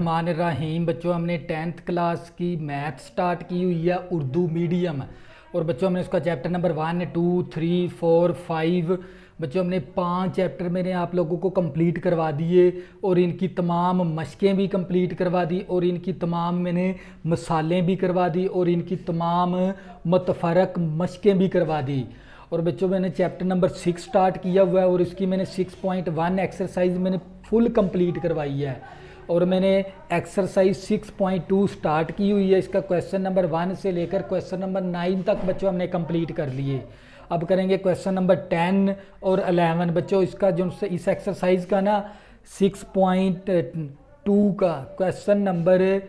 रहीम बच्चों, हमने 10th class की मैथ स्टार्ट की हुई है उर्दू मीडियम। और बच्चों हमने उसका चैप्टर नंबर 1, 2, 3, 4, 5 बच्चों हमने 5 चैप्टर मैंने आप लोगों को कंप्लीट करवा दिए और इनकी तमाम मशकें भी कंप्लीट करवा दी और इनकी तमाम मैंने मसालें भी करवा दी और इनकी तमाम मुतफरक मशकें भी करवा दी। और बच्चों मैंने चैप्टर नंबर 6 स्टार्ट किया हुआ है और इसकी मैंने 6.1 एक्सरसाइज मैंने फुल कंप्लीट करवाई है। और मैंने एक्सरसाइज 6.2 स्टार्ट की हुई है। इसका क्वेश्चन नंबर 1 से लेकर क्वेश्चन नंबर 9 तक बच्चों हमने कंप्लीट कर लिए। अब करेंगे क्वेश्चन नंबर 10 और 11 बच्चों। इसका जो इस एक्सरसाइज का ना 6.2 का क्वेश्चन नंबर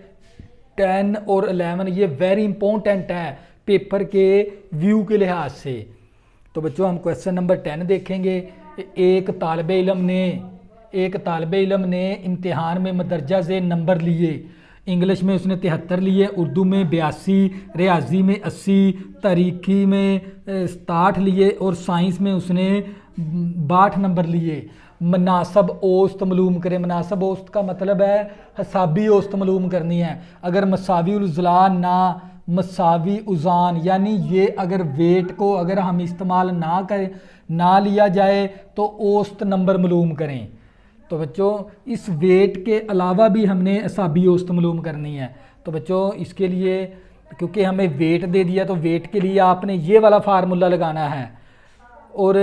10 और 11 ये वेरी इंपॉर्टेंट है पेपर के व्यू के लिहाज से। तो बच्चों हम क्वेश्चन नंबर 10 देखेंगे। एक तालिब इल्म ने इम्तिहान में मदरजा से नंबर लिए। इंग्लिश में उसने 73 लिए, उर्दू में 82, रियाजी में 80, तारीखी में 67 लिए और साइंस में उसने 62 नंबर लिए। मुनासब औसत मालूम करें। मुनासब औसत का मतलब है हिसाबी औसत मालूम करनी है। अगर मसावी उज़लान ना मसावी उज़ान यानी ये अगर वेट को अगर हम इस्तेमाल ना करें ना लिया जाए तो औसत नंबर मालूम करें। तो बच्चों इस वेट के अलावा भी हमने हिसाबी औसत मालूम करनी है। तो बच्चों इसके लिए क्योंकि हमें वेट दे दिया तो वेट के लिए आपने ये वाला फार्मूला लगाना है और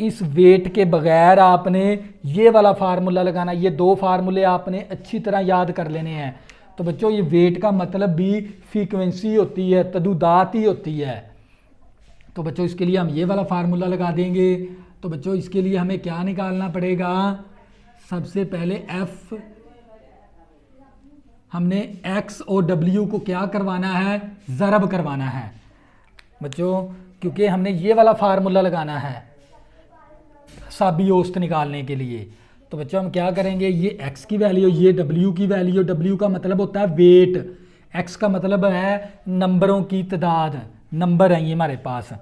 इस वेट के बगैर आपने ये वाला फार्मूला लगाना। ये दो फार्मूले आपने अच्छी तरह याद कर लेने हैं। तो बच्चों ये वेट का मतलब भी फ्रीक्वेंसी होती है, तदुदात ही होती है। तो बच्चों इसके लिए हम ये वाला फार्मूला लगा देंगे। तो बच्चों इसके लिए हमें क्या निकालना पड़ेगा? सबसे पहले F हमने X और W को क्या करवाना है? ज़रब करवाना है बच्चों, क्योंकि हमने ये वाला फार्मूला लगाना है हिसाबी औसत निकालने के लिए। तो बच्चों हम क्या करेंगे? ये X की वैल्यू, ये W की वैल्यू। W का मतलब होता है वेट, X का मतलब है नंबरों की तादाद, नंबर हैं ये हमारे पास।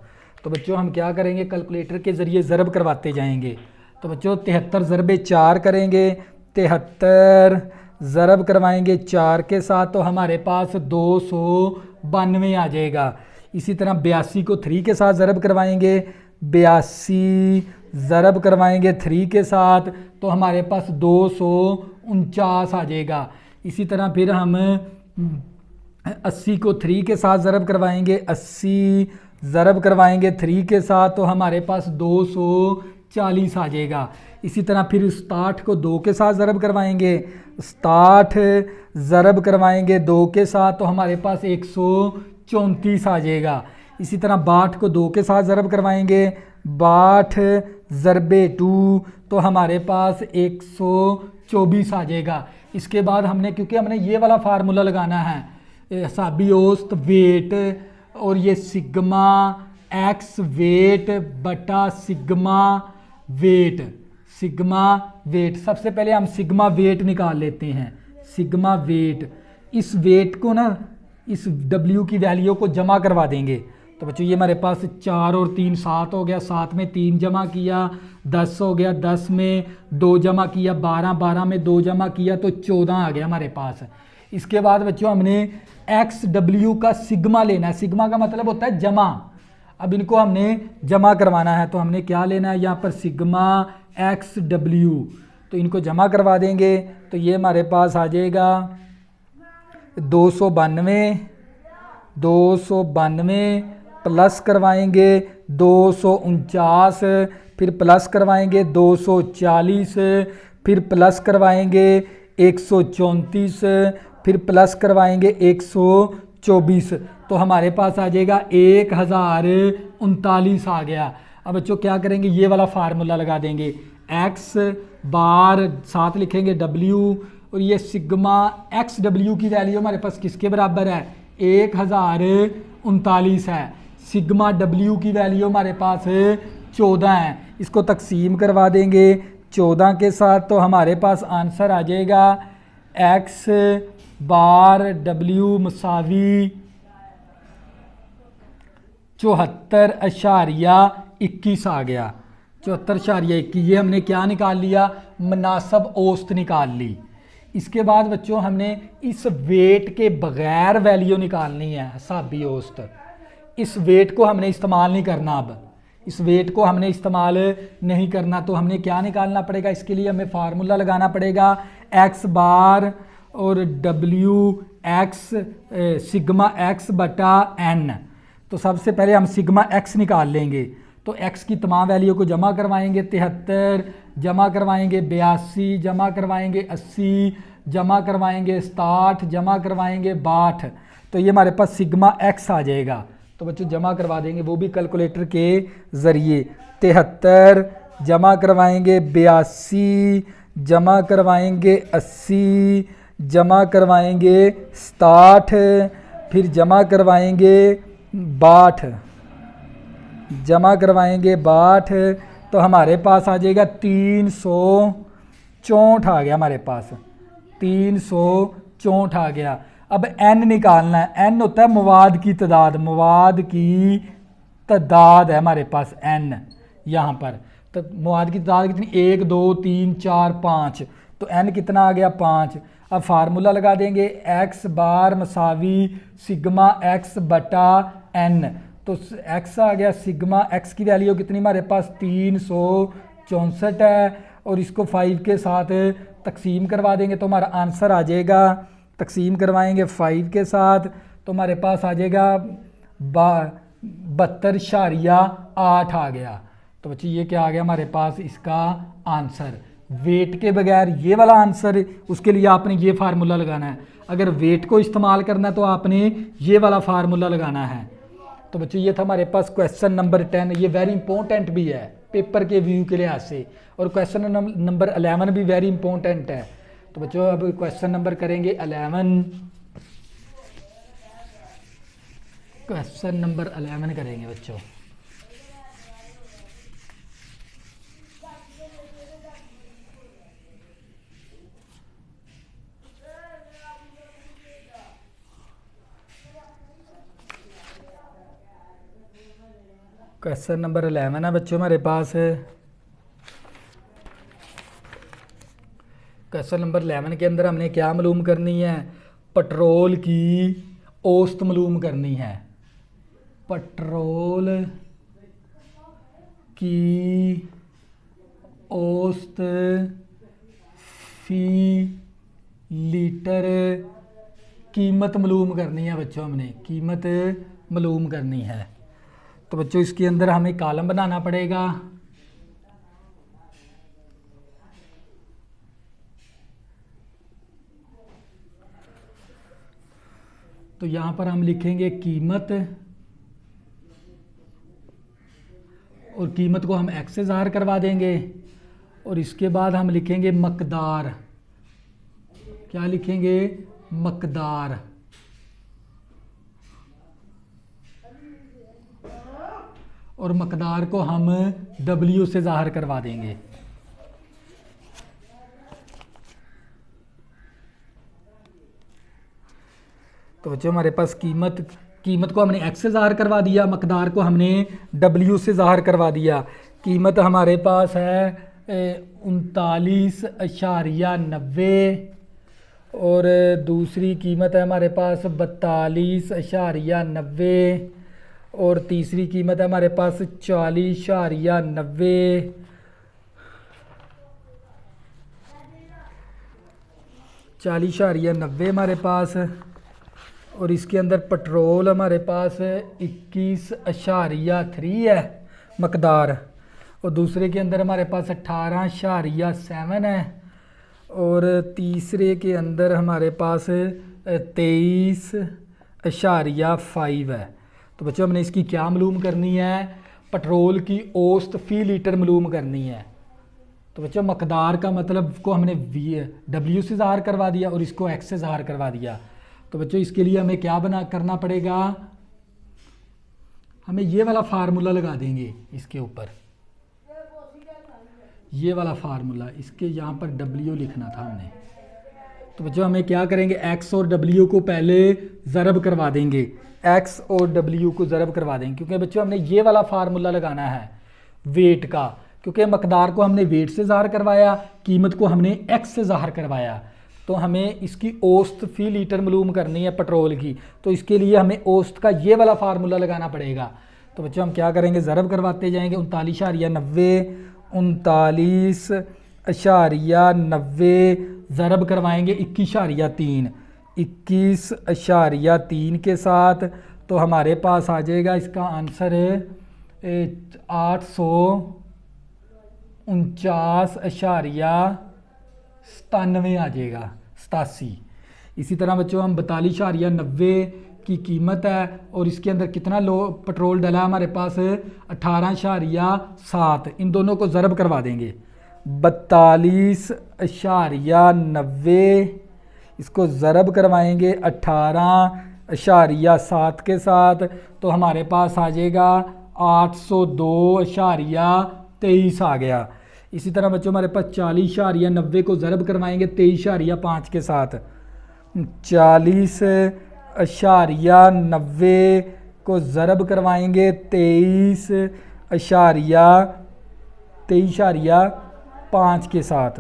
तो बच्चों हम क्या करेंगे? कैलकुलेटर के ज़रिए ज़रब करवाते जाएंगे। तो बच्चों 73 ज़रबे 4 करेंगे, 73 ज़रब करवाएंगे 4 के साथ तो हमारे पास 292 आ जाएगा। इसी तरह 82 को 3 के साथ ज़रब करवाएंगे, 82 ज़रब करवाएंगे 3 के साथ तो हमारे पास 249 आ जाएगा। इसी तरह फिर हम 80 को 3 के साथ ज़रब करवाएंगे, 80 ज़रब करवाएंगे 3 के साथ तो हमारे पास 240 आ जाएगा। इसी तरह फिर 67 को 2 के साथ ज़रब करवाएंगे, 67 ज़रब करवाएंगे 2 के साथ तो हमारे पास 134 आ जाएगा। इसी तरह 62 को 2 के साथ ज़रब करवाएंगे, 62 ज़रबे 2 तो हमारे पास 124 आ जाएगा। इसके बाद हमने क्योंकि हमने ये वाला फार्मूला लगाना है हिसाबी औसत वेट और ये सिग्मा एक्स वेट बटा सिग्मा वेट। सबसे पहले हम सिग्मा वेट निकाल लेते हैं। सिग्मा वेट, इस वेट को ना इस W की वैल्यू को जमा करवा देंगे। तो बच्चों ये हमारे पास 4 और 3 7 हो गया, 7 में 3 जमा किया 10 हो गया, 10 में 2 जमा किया 12, 12 में 2 जमा किया तो 14 आ गया हमारे पास। इसके बाद बच्चों हमने XW का सिग्मा लेना है। सिग्मा का मतलब होता है जमा। अब इनको हमने जमा करवाना है तो हमने क्या लेना है? यहाँ पर सिग्मा XW। तो इनको जमा करवा देंगे तो ये हमारे पास आ जाएगा 292 प्लस करवाएंगे 249, फिर प्लस करवाएंगे 240, फिर प्लस करवाएंगे 134, फिर प्लस करवाएंगे 124 तो हमारे पास आ जाएगा 1039 आ गया। अब बच्चों क्या करेंगे? ये वाला फार्मूला लगा देंगे, X बार साथ लिखेंगे W और ये सिग्मा XW की वैल्यू हमारे पास किसके बराबर है? 1039 है। सिग्मा W की वैल्यू हमारे पास 14 है। इसको तकसीम करवा देंगे 14 के साथ तो हमारे पास आंसर आ जाएगा X बार W मसावी 74.21 आ गया। 74.21 ये हमने क्या निकाल लिया? मुनासब औसत निकाल ली। इसके बाद बच्चों हमने इस वेट के बगैर वैल्यू निकालनी है हिसाबी औसत। इस वेट को हमने इस्तेमाल नहीं करना, अब इस वेट को हमने इस्तेमाल नहीं करना, तो हमने क्या निकालना पड़ेगा, इसके लिए हमें फार्मूला लगाना पड़ेगा एक्स बार और डब्ल्यू एक्स सिग्मा एक्स बटा एन। तो सबसे पहले हम सिग्मा एक्स निकाल लेंगे, तो एक्स की तमाम वैल्यू को जमा करवाएंगे, 73 जमा करवाएंगे 82 जमा करवाएंगे 80 जमा करवाएंगे 67 जमा करवाएंगे 62, तो ये हमारे पास सिग्मा एक्स आ जाएगा। तो बच्चों जमा करवा देंगे वो भी कैलकुलेटर के ज़रिए, 73 जमा करवाएंगे 82 जमा करवाएंगे 80 जमा करवाएंगे 67 फिर जमा करवाएंगे 62 जमा करवाएंगे 62, तो हमारे पास आ जाएगा 364 आ गया हमारे पास, 364 आ गया। अब n निकालना है, n होता है मवाद की तादाद, मवाद की तादाद है हमारे पास n यहाँ पर। तो मवाद की तादाद कितनी, 1 2 3 4 5, तो n कितना आ गया 5। अब फार्मूला लगा देंगे x बार मसावी सिग्मा x बटा n, तो x आ गया, सिग्मा x की वैल्यू कितनी हमारे पास 364 है, और इसको 5 के साथ तकसीम करवा देंगे तो हमारा आंसर आ जाएगा, तकसीम करवाएंगे 5 के साथ तो हमारे पास आ जाएगा 72.8 आ गया। तो बच्चे ये क्या आ गया हमारे पास इसका आंसर, वेट के बगैर ये वाला आंसर। उसके लिए आपने ये फार्मूला लगाना है, अगर वेट को इस्तेमाल करना है तो आपने ये वाला फार्मूला लगाना है। तो बच्चों ये था हमारे पास क्वेश्चन नंबर 10, ये वेरी इंपॉर्टेंट भी है पेपर के व्यू के लिहाज से, और क्वेश्चन नंबर 11 भी वेरी इंपॉर्टेंट है। तो बच्चों अब क्वेश्चन नंबर करेंगे 11, क्वेश्चन नंबर 11 करेंगे बच्चों। क्वेश्चन नंबर 11 है बच्चों हमारे पास। क्वेश्चन नंबर 11 के अंदर हमने क्या मालूम करनी है, पेट्रोल की औसत मालूम करनी है, पेट्रोल की औसत फी लीटर कीमत मालूम करनी है बच्चों, हमने कीमत मालूम करनी है। तो बच्चों इसके अंदर हमें कॉलम बनाना पड़ेगा, तो यहाँ पर हम लिखेंगे कीमत, और कीमत को हम एक्स से ज़ाहिर करवा देंगे, और इसके बाद हम लिखेंगे मकदार, क्या लिखेंगे मकदार, और मकदार को हम W से ज़ाहिर करवा देंगे। तो बच्चों हमारे पास कीमत को हमने x से ज़ाहिर करवा दिया, मकदार को हमने W से ज़ाहिर करवा दिया। कीमत हमारे पास है 39.90, और दूसरी कीमत है हमारे पास 42.90, और तीसरी कीमत है हमारे पास 40.90, हमारे पास, और इसके अंदर पेट्रोल हमारे पास 21.3 है मकदार, और दूसरे के अंदर हमारे पास 18.7 है, और तीसरे के अंदर हमारे पास 23.5 है। तो बच्चों हमने इसकी क्या मालूम करनी है, पेट्रोल की औसत फ़ी लीटर मालूम करनी है। तो बच्चों मकदार का मतलब को हमने W से ज़ाहिर करवा दिया और इसको X से ज़ाहिर करवा दिया। तो बच्चों इसके लिए हमें क्या करना पड़ेगा, हमें ये वाला फार्मूला लगा देंगे इसके ऊपर, ये वाला फार्मूला, इसके यहाँ पर W लिखना था हमने। तो बच्चों हमें क्या करेंगे, X और W को पहले ज़रब करवा देंगे, X और W को ज़रब करवा देंगे, क्योंकि बच्चों हमने ये वाला फार्मूला लगाना है वेट का, क्योंकि मकदार को हमने वेट से ज़ाहिर करवाया, कीमत को हमने X से ज़ाहिर करवाया। तो हमें इसकी औसत फी लीटर मालूम करनी है पेट्रोल की। तो इसके लिए हमें औसत का ये वाला फार्मूला लगाना पड़ेगा। तो बच्चों हम क्या करेंगे, ज़रब करवाते जाएंगे। 39.90 ज़रब करवाएंगे 21.3 21.3 के साथ। तो हमारे पास आ जाएगा इसका आंसर 849.97 आ जाएगा, 87। इसी तरह बच्चों हम 42.90 की कीमत है और इसके अंदर कितना लो पेट्रोल डला हमारे पास 18.7। इन दोनों को ज़रब करवा देंगे। 42.90 इसको ज़रब करवाएंगे 18.7 के साथ। तो हमारे पास आ जाएगा 802.23 आ गया। इसी तरह बच्चों हमारे पास 40.90 को ज़रब करवाएंगे 23.5 के साथ। 40.90 को ज़रब करवाएंगे 23.5 के साथ।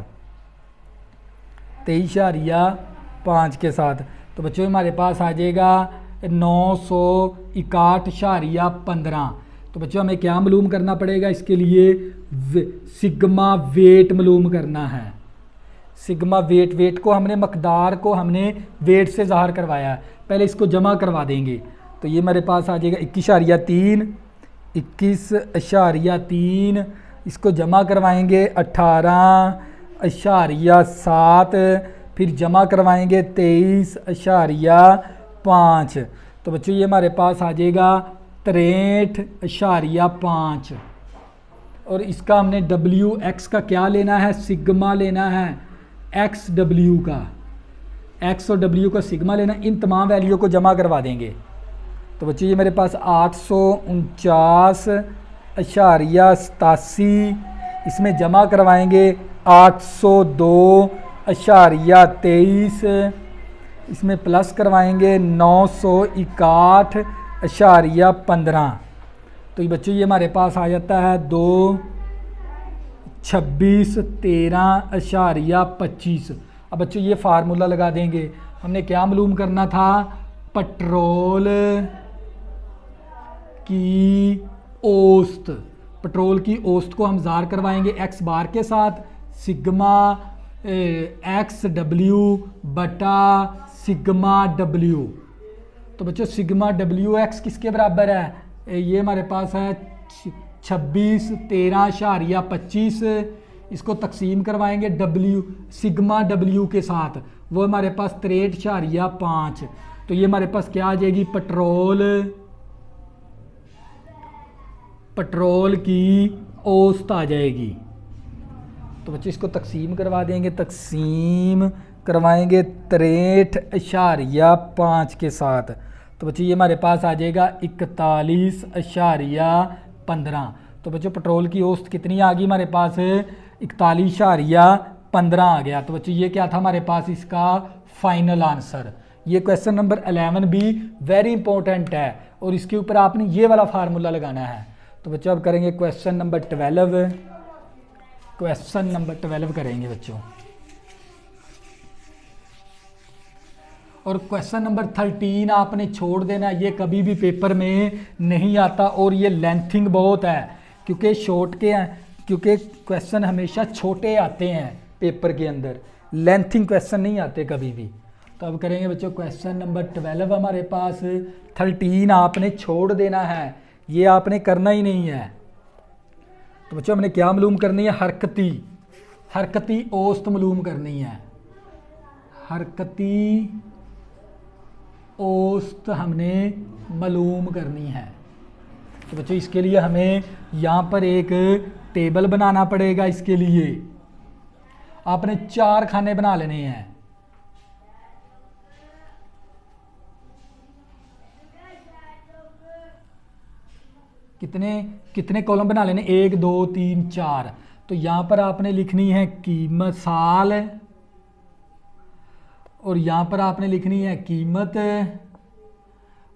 23.5 के साथ। तो बच्चों हमारे पास आ जाएगा 961.15। तो बच्चों हमें क्या मालूम करना पड़ेगा इसके लिए, सिग्मा वेट मालूम करना है। सिग्मा वेट को हमने मकदार को हमने वेट से ज़ाहिर करवाया है। पहले इसको जमा करवा देंगे। तो ये मेरे पास आ जाएगा 21.3 इसको जमा करवाएंगे 18.7, फिर जमा करवाएंगे 23.5। तो बच्चों ये हमारे पास आ जाएगा 63.5। और इसका हमने WX का क्या लेना है, सिग्मा लेना है XW का, X और W का सिग्मा लेना। इन तमाम वैल्यू को जमा करवा देंगे। तो बच्चों ये मेरे पास 849.87, इसमें जमा करवाएंगे 802.23, इसमें प्लस करवाएंगे 961.15। तो ये बच्चों ये हमारे पास आ जाता है 226.13.25। अब बच्चों ये फार्मूला लगा देंगे। हमने क्या मालूम करना था, पेट्रोल की औसत। पेट्रोल की औसत को हम ज़ाहिर करवाएंगे एक्स बार के साथ, सिग्मा XW बटा सिग्मा W। तो बच्चों सिग्मा WX किसके बराबर है, ये हमारे पास है 26.13.25। इसको तकसीम करवाएंगे सिग्मा W के साथ, वो हमारे पास 63.5। तो ये हमारे पास क्या आ जाएगी, पेट्रोल की औसत आ जाएगी। तो बच्चे इसको तकसीम करवा देंगे, तकसीम करवाएंगे 63.5 के साथ। तो बच्चे ये हमारे पास आ जाएगा 41.15। तो बच्चों पेट्रोल की औसत कितनी आ गई हमारे पास, 41.15 आ गया। तो बच्चों ये क्या था हमारे पास इसका फाइनल आंसर। ये क्वेश्चन नंबर 11 भी वेरी इंपॉर्टेंट है और इसके ऊपर आपने ये वाला फार्मूला लगाना है। तो बच्चों अब करेंगे क्वेश्चन नंबर 12। क्वेश्चन नंबर 12 करेंगे बच्चों। और क्वेश्चन नंबर 13 आपने छोड़ देना, ये कभी भी पेपर में नहीं आता और ये लेंथिंग बहुत है क्योंकि क्योंकि क्वेश्चन हमेशा छोटे आते हैं पेपर के अंदर, लेंथिंग क्वेश्चन नहीं आते कभी भी। तो अब करेंगे बच्चों क्वेश्चन नंबर 12 हमारे पास। 13 आपने छोड़ देना है, ये आपने करना ही नहीं है। तो बच्चों हमने क्या मालूम करनी है, हरकती औसत मालूम करनी है। हरकती औसत हमने मालूम करनी है। तो बच्चों इसके लिए हमें यहाँ पर एक टेबल बनाना पड़ेगा। इसके लिए आपने 4 खाने बना लेने हैं। कितने कॉलम बना लेने, 1 2 3 4। तो यहाँ पर आपने लिखनी है कीमत साल, और यहाँ पर आपने लिखनी है कीमत,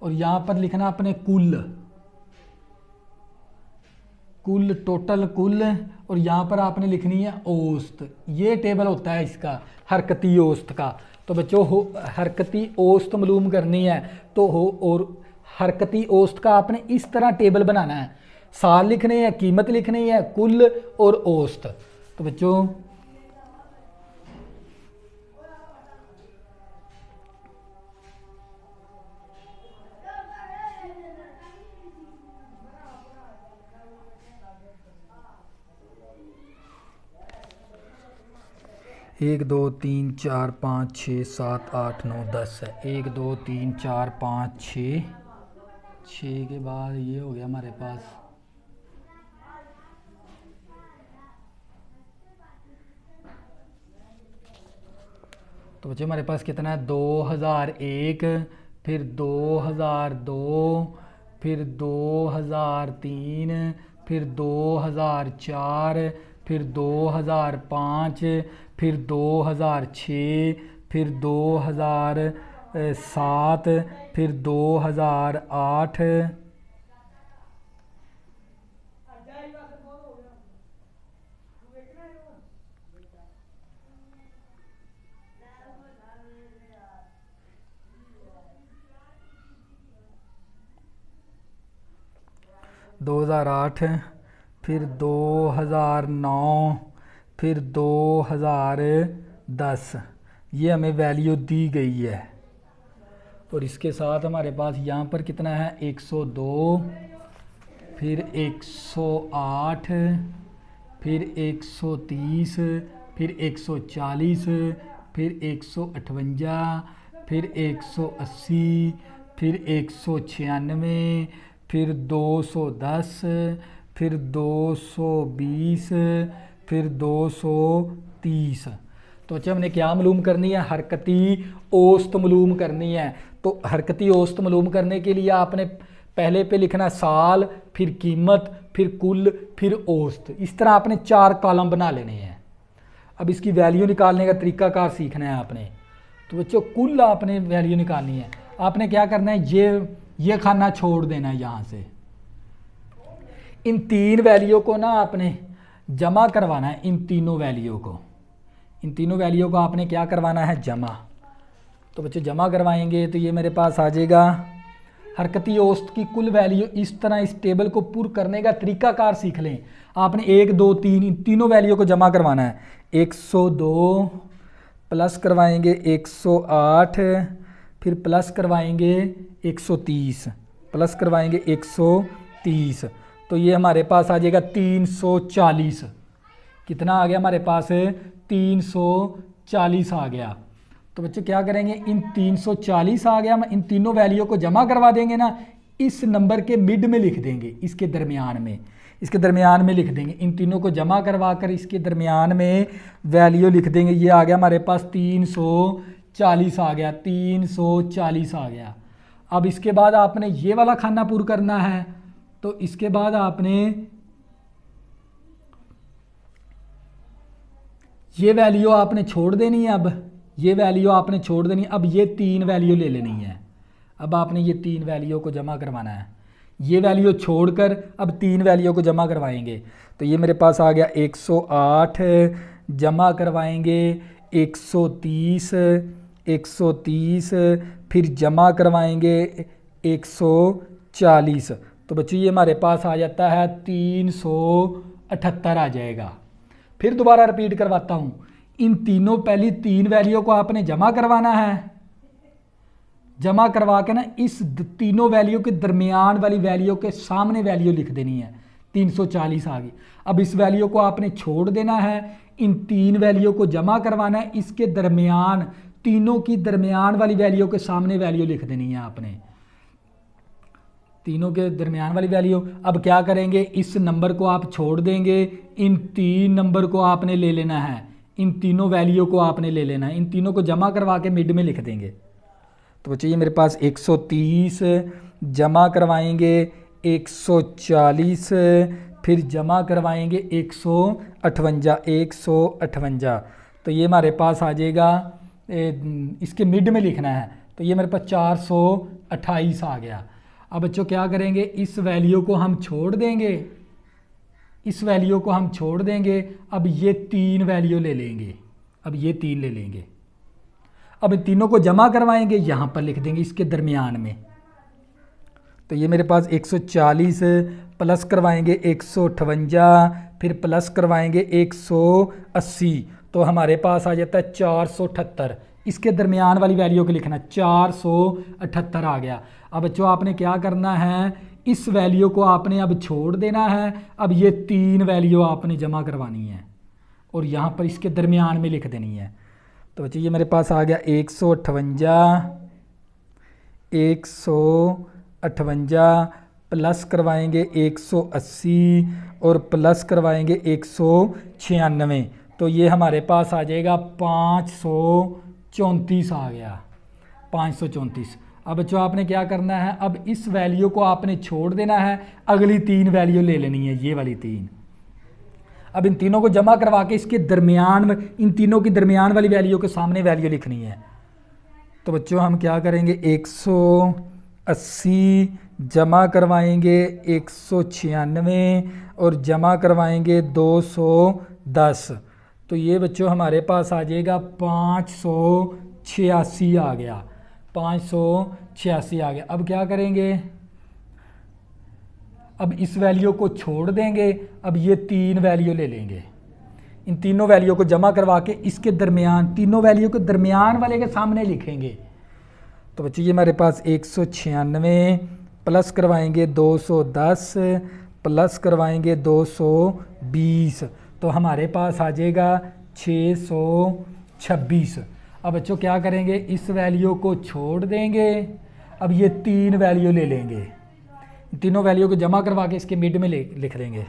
और यहाँ पर लिखना आपने कुल टोटल कुल, और यहाँ पर आपने लिखनी है औसत। ये टेबल होता है इसका हरकती औसत का। तो बच्चों हरकती औसत मालूम करनी है तो और हरकती औसत का आपने इस तरह टेबल बनाना है। साल लिखने हैं, कीमत लिखनी है, कुल और औसत। तो बच्चों 1 2 3 4 5 6 7 8 9 10 है। 1 2 3 4 5 6 के बाद ये हो गया हमारे पास तो बच्चे हमारे पास कितना है 2001, फिर 2002, फिर 2003, फिर 2004, फिर 2005, फिर 2006, फिर 2007, फिर 2008, दो हज़ार आठ, फिर 2009, फिर 2010। ये हमें वैल्यू दी गई है। और इसके साथ हमारे पास यहाँ पर कितना है 102, फिर 108, फिर 130, फिर 140, फिर 158, फिर 180, फिर 196, फिर 210, फिर 220, फिर 230। तो अच्छा हमने क्या मालूम करनी है हरकती औसत मालूम करनी है। तो हरकती औसत मालूम करने के लिए आपने पहले पे लिखना साल, फिर कीमत, फिर कुल, फिर औसत। इस तरह आपने 4 कॉलम बना लेने हैं। अब इसकी वैल्यू निकालने का तरीकाकार सीखना है आपने। तो बच्चों कुल आपने वैल्यू निकालनी है। आपने क्या करना है ये खाना छोड़ देना है यहाँ से। इन 3 वैल्यू को ना आपने जमा करवाना है। इन तीनों वैल्यू को आपने क्या करवाना है जमा। तो बच्चों जमा करवाएंगे तो ये मेरे पास आ जाएगा हरकती औसत की कुल वैल्यू। इस तरह इस टेबल को पूरा करने का तरीकाकार सीख लें। आपने 1 2 3 इन तीनों वैल्यू को जमा करवाना है। 102 प्लस करवाएंगे 108, फिर प्लस करवाएंगे 130, प्लस करवाएंगे 130। तो ये हमारे पास आ जाएगा 340। कितना आ गया हमारे पास 340 आ गया। तो बच्चे क्या करेंगे इन 340 आ गया, इन तीनों वैल्यू को जमा करवा देंगे ना, इस नंबर के मिड में लिख देंगे, इसके दरमियान में लिख देंगे। इन तीनों को जमा करवा कर इसके दरमियान में वैल्यू लिख देंगे। ये आ गया हमारे पास 340 आ गया, 340 आ गया। अब इसके बाद आपने ये वाला खाना पूरा करना है। तो इसके बाद आपने ये वैल्यू आपने छोड़ देनी है। अब ये वैल्यू आपने छोड़ देनी है। अब ये 3 वैल्यू ले लेनी है। अब आपने ये 3 वैल्यू को जमा करवाना है। ये वैल्यू छोड़कर अब 3 वैल्यू को जमा करवाएंगे। तो ये मेरे पास आ गया 108, जमा करवाएंगे 130, फिर जमा करवाएंगे 140। तो बच्चों ये हमारे पास आ जाता है 378 आ जाएगा। फिर दोबारा रिपीट करवाता हूँ। इन तीनों पहली 3 वैल्यू को आपने जमा करवाना है। जमा करवा के ना इस तीनों वैल्यू के दरमियान वाली वैल्यू के सामने वैल्यू लिख देनी है। 340 आ गई। अब इस वैल्यू को आपने छोड़ देना है। इन 3 वैल्यू को जमा करवाना है। इसके दरमियान तीनों की दरमियान वाली वैल्यू के सामने वैल्यू लिख देनी है आपने, तीनों के दरमियान वाली वैल्यू। अब क्या करेंगे इस नंबर को आप छोड़ देंगे। इन 3 नंबर को आपने ले लेना है। इन तीनों वैल्यू को आपने ले लेना है। इन तीनों को जमा करवा के मिड में लिख देंगे। तो बच्चों ये मेरे पास 130, जमा करवाएंगे 140, फिर जमा करवाएंगे 158। तो ये हमारे पास आ जाएगा, इसके मिड में लिखना है। तो ये मेरे पास 428 आ गया। अब बच्चों क्या करेंगे इस वैल्यू को हम छोड़ देंगे। इस वैल्यू को हम छोड़ देंगे। अब ये 3 वैल्यू ले लेंगे, अब ये 3 ले लेंगे। अब इन तीनों को जमा करवाएंगे, यहाँ पर लिख देंगे इसके दरमियान में। तो ये मेरे पास 140 प्लस करवाएंगे 158, फिर प्लस करवाएंगे 180, तो हमारे पास आ जाता है 478। इसके दरमियान वाली वैल्यू को लिखना, 478 आ गया। अब बच्चों आपने क्या करना है, इस वैल्यू को आपने अब छोड़ देना है। अब ये 3 वैल्यू आपने जमा करवानी है और यहाँ पर इसके दरमियान में लिख देनी है। तो बच्चों ये मेरे पास आ गया 158, 158 प्लस करवाएंगे 180 और प्लस करवाएंगे 196, तो ये हमारे पास आ जाएगा 534 आ गया, 534। अब बच्चों आपने क्या करना है, अब इस वैल्यू को आपने छोड़ देना है, अगली 3 वैल्यू ले लेनी है, ये वाली 3। अब इन तीनों को जमा करवा के इसके दरमियान में, इन तीनों की दरमियान वाली वैल्यू के सामने वैल्यू लिखनी है। तो बच्चों हम क्या करेंगे, 180 जमा करवाएंगे 196 और जमा करवाएंगे 210, तो ये बच्चों हमारे पास आ जाएगा 586 आ गया, 586 आ गया। अब क्या करेंगे, अब इस वैल्यू को छोड़ देंगे। अब ये 3 वैल्यू ले लेंगे, इन तीनों वैल्यू को जमा करवा के इसके दरमियान, तीनों वैल्यू के दरमियान वाले के सामने लिखेंगे। तो बच्चों ये हमारे पास 196 प्लस करवाएंगे 210 प्लस करवाएंगे 220, तो हमारे पास आ जाएगा 626। अब बच्चों क्या करेंगे, इस वैल्यू को छोड़ देंगे। अब ये 3 वैल्यू ले लेंगे, तीनों वैल्यू को जमा करवा के इसके मिड में लिख देंगे।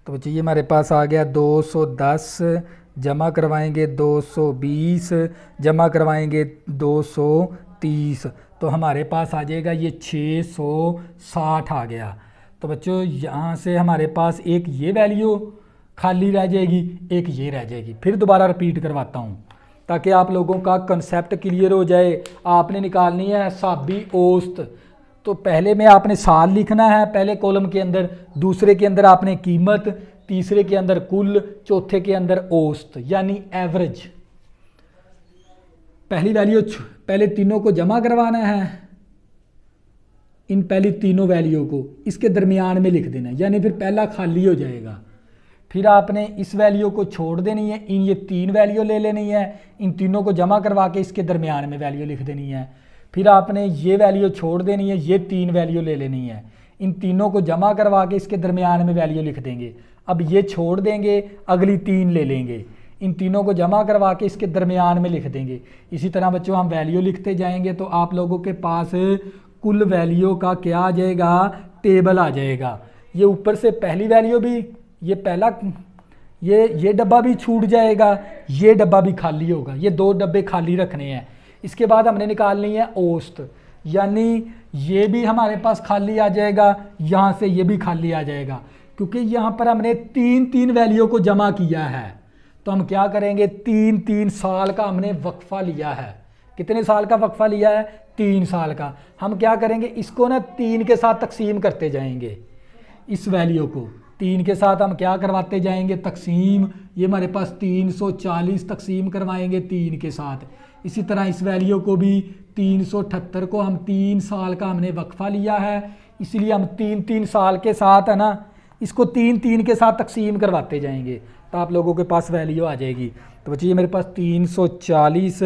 तो बच्चों ये हमारे पास आ गया 210 जमा करवाएंगे 220 जमा करवाएंगे 230, तो हमारे पास आ जाएगा ये 660 आ गया। तो बच्चों यहाँ से हमारे पास एक ये वैल्यू खाली रह जाएगी, एक ये रह जाएगी। फिर दोबारा रिपीट करवाता हूँ ताकि आप लोगों का कंसेप्ट क्लियर हो जाए। आपने निकालनी है हिसाबी औसत। तो पहले में आपने साल लिखना है पहले कॉलम के अंदर, दूसरे के अंदर आपने कीमत, तीसरे के अंदर कुल, चौथे के अंदर औसत यानी एवरेज। पहली वैल्यू पहले तीनों को जमा करवाना है, इन पहली तीनों वैल्यू को इसके दरमियान में लिख देना, यानी फिर पहला खाली हो जाएगा। फिर आपने इस वैल्यू को छोड़ देनी है, इन ये 3 वैल्यू ले लेनी है, इन तीनों को जमा करवा के इसके दरमियान में वैल्यू लिख देनी है। फिर आपने ये वैल्यू छोड़ देनी है, ये 3 वैल्यू ले लेनी है, इन तीनों को जमा करवा के इसके दरमियान में वैल्यू लिख देंगे। अब ये छोड़ देंगे, अगली 3 ले लेंगे, इन तीनों को जमा करवा के इसके दरमियान में लिख देंगे। इसी तरह बच्चों हम वैल्यू लिखते जाएंगे तो आप लोगों के पास कुल वैल्यू का क्या आ जाएगा, टेबल आ जाएगा। ये ऊपर से पहली वैल्यू भी, ये पहला ये डब्बा भी छूट जाएगा, ये डब्बा भी खाली होगा, ये 2 डब्बे खाली रखने हैं। इसके बाद हमने निकालनी है औसत, यानी ये भी हमारे पास खाली आ जाएगा, यहाँ से ये भी खाली आ जाएगा, क्योंकि यहाँ पर हमने 3 वैल्यू को जमा किया है। तो हम क्या करेंगे, 3 साल का हमने वक्फा लिया है। कितने साल का वक्फा लिया है, 3 साल का। हम क्या करेंगे, इसको ना 3 के साथ तकसीम करते जाएंगे, इस वैल्यू को 3 के साथ हम क्या करवाते जाएंगे, तकसीम। ये हमारे पास 340 तकसीम करवाएंगे 3 के साथ। इसी तरह इस वैल्यू को भी 378 को हम 3 साल का हमने वक्फा लिया है, इसलिए हम 3 साल के साथ है ना, इसको 3 के साथ तकसीम करवाते जाएंगे, तो आप लोगों के पास वैल्यू आ जाएगी। तो बच्चे ये मेरे पास 340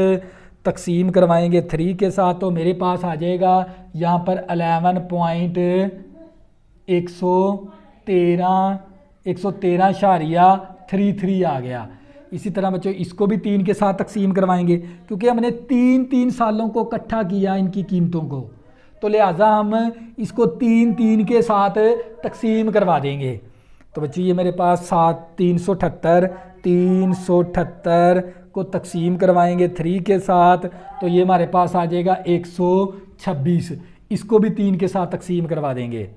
तकसीम करवाएंगे 3 के साथ, तो मेरे पास आ जाएगा यहाँ पर 11.113.33 आ गया। इसी तरह बच्चों इसको भी 3 के साथ तकसीम करवाएंगे, क्योंकि हमने 3 सालों को इकट्ठा किया इनकी कीमतों को, तो लिहाजा हम इसको 3 के साथ तकसीम करवा देंगे। तो बच्चों ये मेरे पास 378 को तकसीम करवाएंगे 3 के साथ, तो ये हमारे पास आ जाएगा 126। इसको भी 3 के साथ तकसीम करवा देंगे।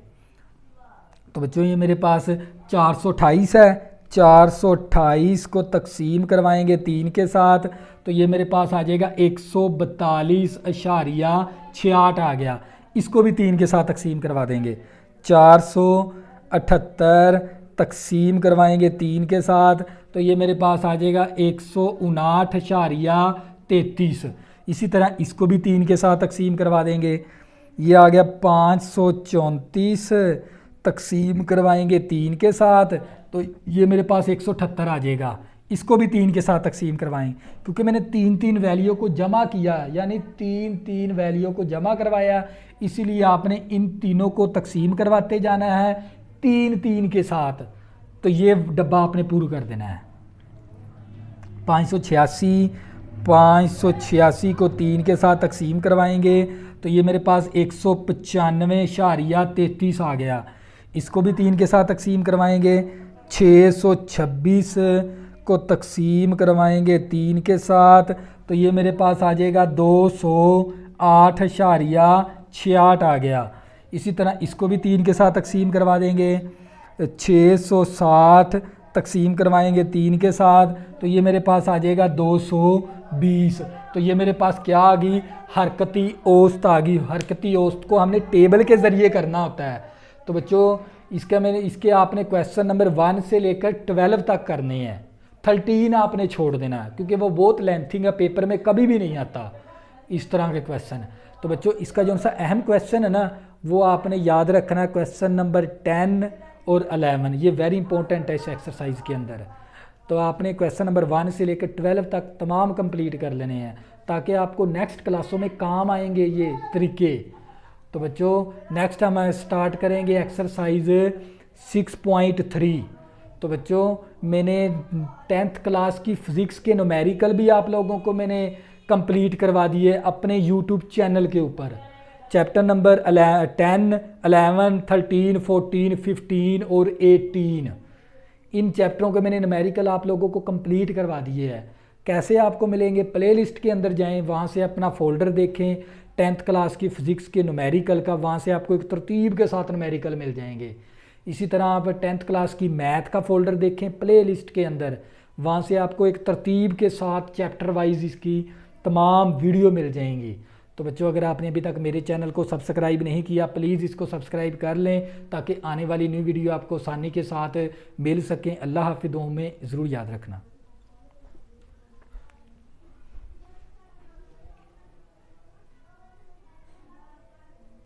तो बच्चों ये मेरे पास 428 है, 428 को तकसीम करवाएंगे 3 के साथ, तो ये मेरे पास आ जाएगा 142.68 आ गया। इसको भी 3 के साथ तकसीम करवा देंगे। 428 78 तकसीम करवाएंगे 3 के साथ, तो ये मेरे पास आ जाएगा 159.33। इसी तरह इसको भी 3 के साथ तकसीम करवा देंगे, ये आ गया 534 तकसीम करवाएंगे 3 के साथ, तो ये मेरे पास 178 आ जाएगा। इसको भी 3 के साथ तकसीम करवाएं, क्योंकि मैंने 3 वैल्यू को जमा किया, यानी 3 वैल्यू को जमा करवाया, इसीलिए आपने इन तीनों को तकसीम करवाते जाना है 3 के साथ। तो ये डब्बा आपने पूरा कर देना है। 586 को 3 के साथ तकसीम करवाएंगे, तो ये मेरे पास 195.33 आ गया। इसको भी 3 के साथ तकसीम करवाएंगे। 626 को तकसीम करवाएंगे 3 के साथ, तो ये मेरे पास आ जाएगा 208.68 आ गया। इसी तरह इसको भी 3 के साथ तकसीम करवा देंगे। 660 तकसीम करवाएंगे 3 के साथ, तो ये मेरे पास आ जाएगा 220। तो ये मेरे पास क्या आ गई, हरकती औसत आ गई। हरकती औसत को हमने टेबल के ज़रिए करना होता है। तो बच्चों इसके आपने क्वेश्चन नंबर 1 से लेकर 12 तक करने हैं। 13 आपने छोड़ देना है, क्योंकि वो बहुत लेंथिंग है, पेपर में कभी भी नहीं आता इस तरह के क्वेश्चन। तो बच्चों इसका जो सा अहम क्वेश्चन है ना, वो आपने याद रखना है, क्वेश्चन नंबर 10 और 11। ये वेरी इंपॉर्टेंट है इस एक्सरसाइज के अंदर। तो आपने क्वेश्चन नंबर 1 से लेकर 12 तक तमाम कंप्लीट कर लेने हैं, ताकि आपको नेक्स्ट क्लासों में काम आएंगे ये तरीके। तो बच्चों नेक्स्ट हम स्टार्ट करेंगे एक्सरसाइज 6.3। तो बच्चों मैंने 10th क्लास की फ़िज़िक्स के न्यूमेरिकल भी आप लोगों को मैंने कंप्लीट करवा दिए अपने यूट्यूब चैनल के ऊपर। चैप्टर नंबर 10, 11, 13, 14, 15 और 18, इन चैप्टरों के मैंने न्यूमेरिकल आप लोगों को कंप्लीट करवा दिए हैं। कैसे आपको मिलेंगे, प्लेलिस्ट के अंदर जाएं, वहाँ से अपना फ़ोल्डर देखें 10th क्लास की फ़िज़िक्स के न्यूमेरिकल का, वहाँ से आपको एक तरतीब के साथ न्यूमेरिकल मिल जाएंगे। इसी तरह आप 10th क्लास की मैथ का फ़ोल्डर देखें प्लेलिस्ट के अंदर, वहाँ से आपको एक तरतीब के साथ चैप्टर वाइज इसकी तमाम वीडियो मिल जाएंगी। तो बच्चों अगर आपने अभी तक मेरे चैनल को सब्सक्राइब नहीं किया, प्लीज़ इसको सब्सक्राइब कर लें, ताकि आने वाली न्यू वीडियो आपको आसानी के साथ मिल सकें। अल्लाह हाफ़िज़, में ज़रूर याद रखना।